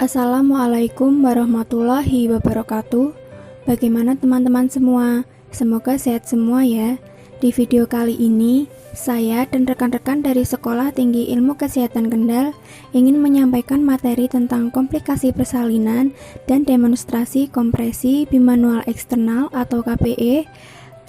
Assalamualaikum warahmatullahi wabarakatuh. Bagaimana teman-teman semua? Semoga sehat semua ya. Di video kali ini, saya dan rekan-rekan dari Sekolah Tinggi Ilmu Kesehatan Kendal ingin menyampaikan materi tentang komplikasi persalinan dan demonstrasi kompresi bimanual eksternal atau KPE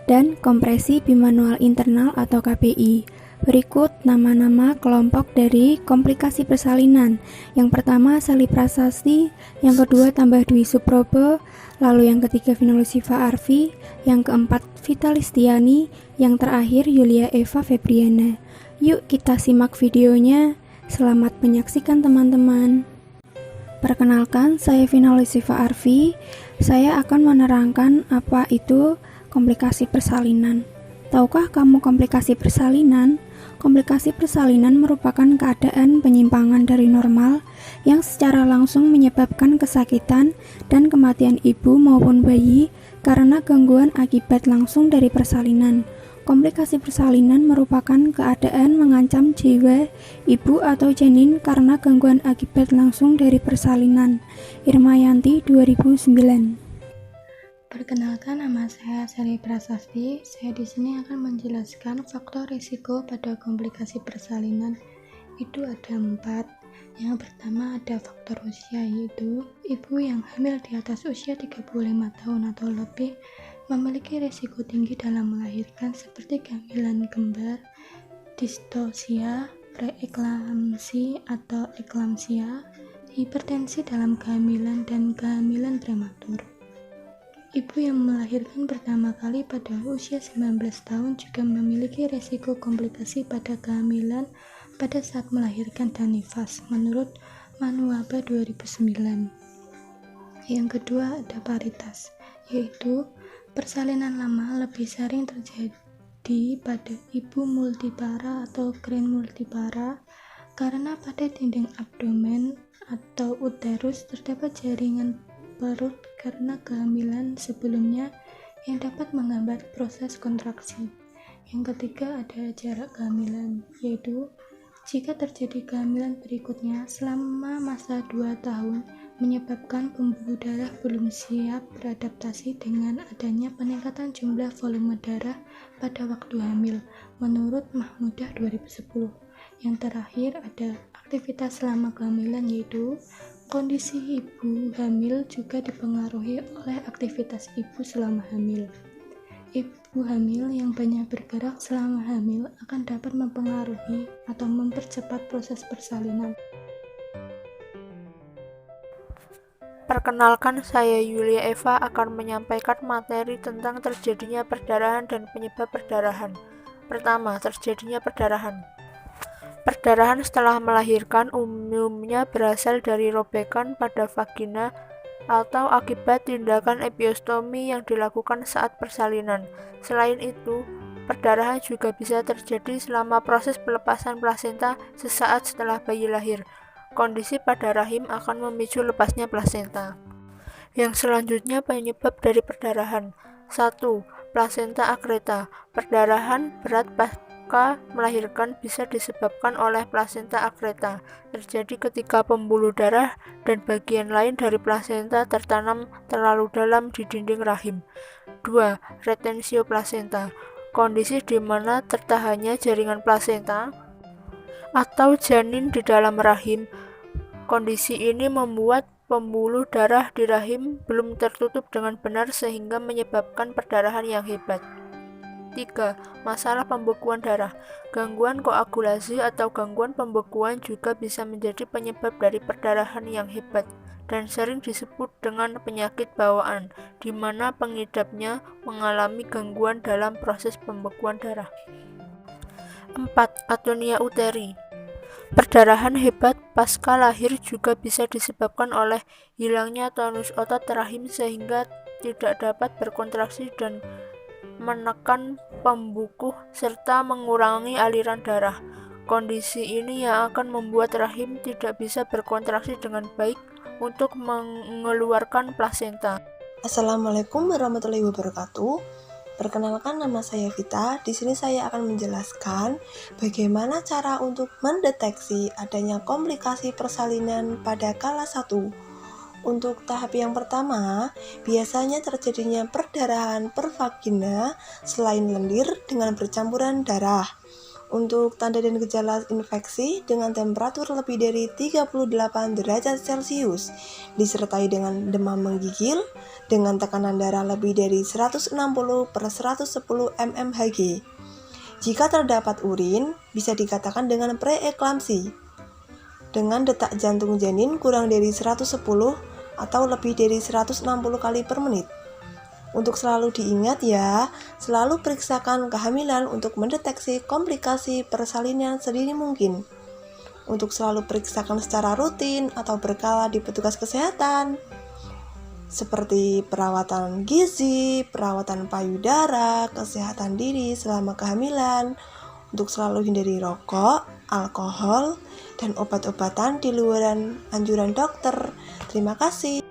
dan kompresi bimanual internal atau KBI. Berikut nama-nama kelompok dari komplikasi persalinan. Yang pertama Sally Prasasti, yang kedua Tambah Dwi Suprobo, lalu yang ketiga Vinolusiva Arfi, yang keempat Vita Listiani, yang terakhir Yulia Eva Febriana. Yuk kita simak videonya. Selamat menyaksikan teman-teman. Perkenalkan, saya Vinolusiva Arfi. Saya akan menerangkan apa itu komplikasi persalinan. Tahukah kamu komplikasi persalinan? Komplikasi persalinan merupakan keadaan penyimpangan dari normal yang secara langsung menyebabkan kesakitan dan kematian ibu maupun bayi karena gangguan akibat langsung dari persalinan. Komplikasi persalinan merupakan keadaan mengancam jiwa ibu atau janin karena gangguan akibat langsung dari persalinan. Irmayanti 2009. Perkenalkan, nama saya Sally Prasasti. Saya di sini akan menjelaskan faktor risiko pada komplikasi persalinan. Itu ada 4. Yang pertama ada faktor usia, yaitu ibu yang hamil di atas usia 35 tahun atau lebih memiliki risiko tinggi dalam melahirkan seperti kehamilan kembar, distosia, preeklamsi atau eklamsia, hipertensi dalam kehamilan, dan kehamilan prematur. Ibu yang melahirkan pertama kali pada usia 19 tahun juga memiliki risiko komplikasi pada kehamilan pada saat melahirkan dan nifas, menurut Manuaba 2009. Yang kedua ada paritas, yaitu persalinan lama lebih sering terjadi pada ibu multipara atau grand multipara karena pada dinding abdomen atau uterus terdapat jaringan perut karena kehamilan sebelumnya yang dapat menghambat proses kontraksi. Yang ketiga ada jarak kehamilan, yaitu jika terjadi kehamilan berikutnya selama masa 2 tahun menyebabkan pembuluh darah belum siap beradaptasi dengan adanya peningkatan jumlah volume darah pada waktu hamil, menurut Mahmudah 2010. Yang terakhir ada aktivitas selama kehamilan, yaitu kondisi ibu hamil juga dipengaruhi oleh aktivitas ibu selama hamil. Ibu hamil yang banyak bergerak selama hamil akan dapat mempengaruhi atau mempercepat proses persalinan. Perkenalkan, saya Yulia Eva akan menyampaikan materi tentang terjadinya perdarahan dan penyebab perdarahan. Pertama, terjadinya perdarahan. Perdarahan setelah melahirkan umumnya berasal dari robekan pada vagina atau akibat tindakan episiotomi yang dilakukan saat persalinan. Selain itu, perdarahan juga bisa terjadi selama proses pelepasan plasenta sesaat setelah bayi lahir. Kondisi pada rahim akan memicu lepasnya plasenta. Yang selanjutnya penyebab dari perdarahan. 1. Plasenta akreta. Perdarahan berat pasca melahirkan bisa disebabkan oleh plasenta akreta. Terjadi ketika pembuluh darah dan bagian lain dari plasenta tertanam terlalu dalam di dinding rahim. 2. Retensio plasenta. Kondisi di mana tertahannya jaringan plasenta atau janin di dalam rahim. Kondisi ini membuat pembuluh darah di rahim belum tertutup dengan benar sehingga menyebabkan perdarahan yang hebat. 3. Masalah pembekuan darah. Gangguan koagulasi atau gangguan pembekuan juga bisa menjadi penyebab dari perdarahan yang hebat dan sering disebut dengan penyakit bawaan, di mana pengidapnya mengalami gangguan dalam proses pembekuan darah. 4. Atonia uteri. Perdarahan hebat pasca lahir juga bisa disebabkan oleh hilangnya tonus otot rahim sehingga tidak dapat berkontraksi dan menekan pembukuh serta mengurangi aliran darah. Kondisi ini yang akan membuat rahim tidak bisa berkontraksi dengan baik untuk mengeluarkan plasenta. Assalamualaikum warahmatullahi wabarakatuh. Perkenalkan, nama saya Vita. Di sini saya akan menjelaskan bagaimana cara untuk mendeteksi adanya komplikasi persalinan pada kala 1. Untuk tahap yang pertama, biasanya terjadinya perdarahan per vagina selain lendir dengan bercampuran darah. Untuk tanda dan gejala infeksi dengan temperatur lebih dari 38 derajat Celcius, disertai dengan demam menggigil, dengan tekanan darah lebih dari 160 per 110 mmHg. Jika terdapat urin, bisa dikatakan dengan preeklamsi. Dengan detak jantung janin kurang dari 110 atau lebih dari 160 kali per menit. Untuk selalu diingat ya, selalu periksakan kehamilan untuk mendeteksi komplikasi persalinan sedini mungkin. Untuk selalu periksakan secara rutin atau berkala di petugas kesehatan, seperti perawatan gizi, perawatan payudara, kesehatan diri selama kehamilan, untuk selalu hindari rokok, alkohol, dan obat-obatan di luar anjuran dokter. Terima kasih.